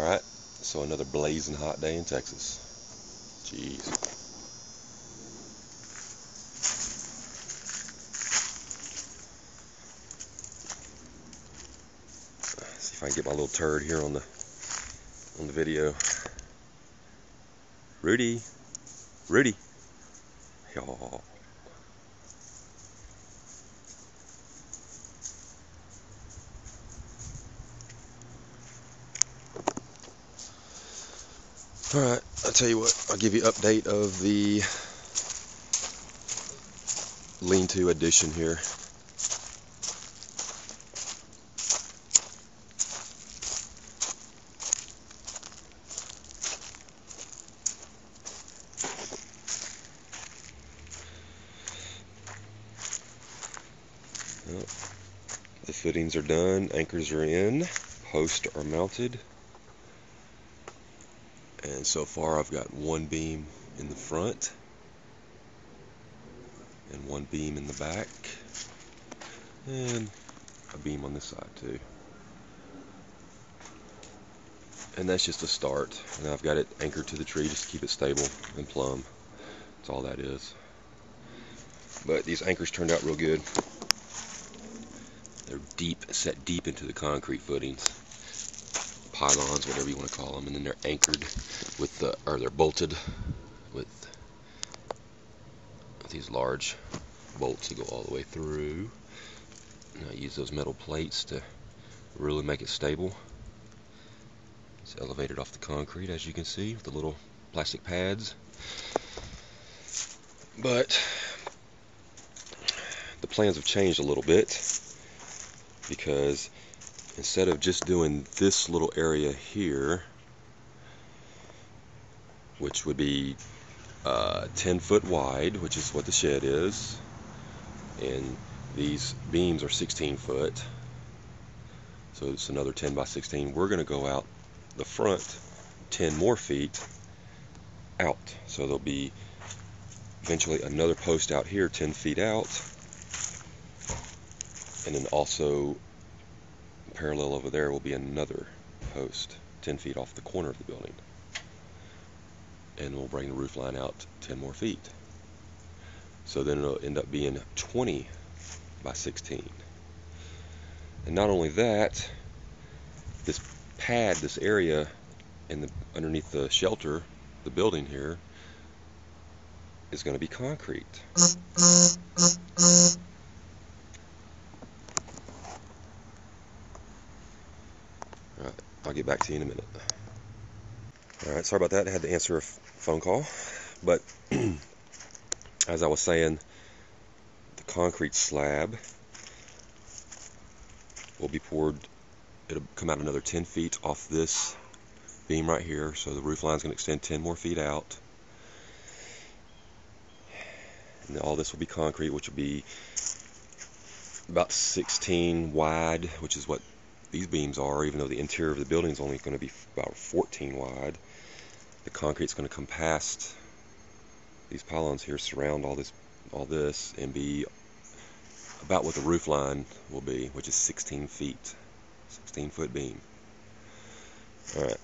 Alright, so another blazing hot day in Texas. Jeez. See if I can get my little turd here on the video. Rudy. Rudy. Y'all. Alright, I'll tell you what, I'll give you an update of the lean-to addition here. Well, the footings are done, anchors are in, posts are mounted. And so far I've got one beam in the front and one beam in the back and a beam on this side too. And that's just a start. And I've got it anchored to the tree just to keep it stable and plumb. That's all that is. But these anchors turned out real good. They're deep, set deep into the concrete footings. Pylons, whatever you want to call them, and then they're anchored with the, or they're bolted with these large bolts that go all the way through. And I use those metal plates to really make it stable. It's elevated off the concrete, as you can see, with the little plastic pads. But the plans have changed a little bit, because instead of just doing this little area here, which would be 10 foot wide, which is what the shed is, and these beams are 16 foot, so it's another 10 by 16. We're going to go out the front 10 more feet out, so there'll be eventually another post out here 10 feet out, and then also parallel over there will be another post 10 feet off the corner of the building, and we'll bring the roof line out 10 more feet. So then it'll end up being 20 by 16. And not only that, this pad, this area in the underneath the shelter, the building here, is going to be concrete. Alright, I'll get back to you in a minute. Alright, sorry about that. I had to answer a phone call. But as I was saying, the concrete slab will be poured. It'll come out another 10 feet off this beam right here, so the roof line is going to extend 10 more feet out. And all this will be concrete, which will be about 16 wide, which is what these beams are, even though the interior of the building is only going to be about 14 wide. The concrete's going to come past these pylons here, surround all this, and be about what the roof line will be, which is 16 feet, 16 foot beam. Alright,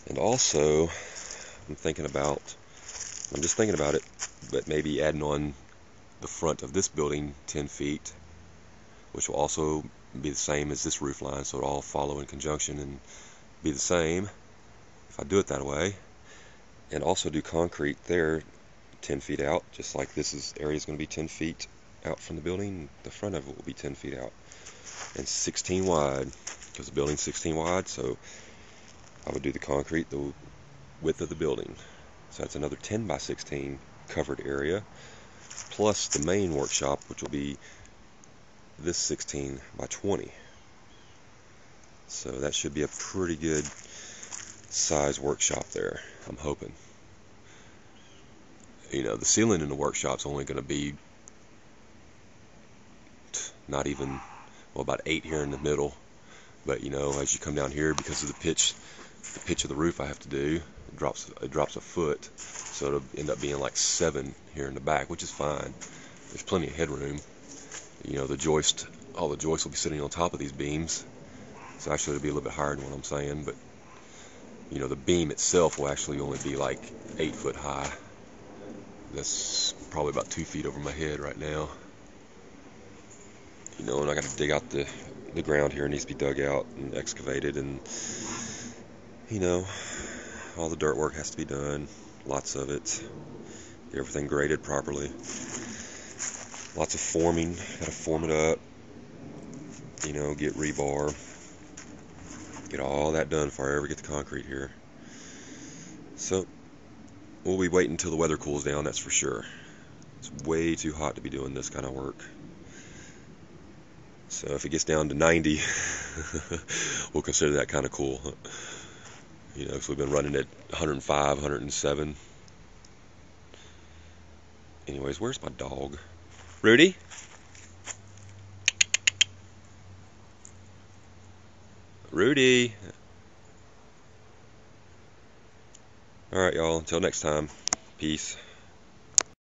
and also I'm just thinking about it, but maybe adding on the front of this building 10 feet, which will also be the same as this roof line, so it'll all follow in conjunction and be the same if I do it that way. And also do concrete there 10 feet out, just like this area is going to be 10 feet out from the building. The front of it will be 10 feet out and 16 wide, because the building's 16 wide, so I would do the concrete the width of the building. So that's another 10 by 16 covered area, plus the main workshop, which will be this 16 by 20. So that should be a pretty good size workshop there, I'm hoping. You know, the ceiling in the workshop's only going to be not even, well, about 8 here in the middle. But you know, as you come down here, because of the pitch of the roof I have to do, it drops a foot, so it'll end up being like 7 here in the back, which is fine. There's plenty of headroom. You know, all the joists will be sitting on top of these beams, so actually it'll be a little bit higher than what I'm saying, but you know, the beam itself will actually only be like 8 foot high. That's probably about 2 feet over my head right now. You know, and I got to dig out the ground here. It needs to be dug out and excavated, and you know, all the dirt work has to be done. Lots of it. Get everything graded properly. Lots of forming. Got to form it up. You know, get rebar. Get all that done before I ever get the concrete here. So we'll be waiting until the weather cools down, that's for sure. It's way too hot to be doing this kind of work. So if it gets down to 90, we'll consider that kind of cool. You know, because we've been running at 105, 107. Anyways, where's my dog? Rudy? Rudy! Alright, y'all. Until next time. Peace.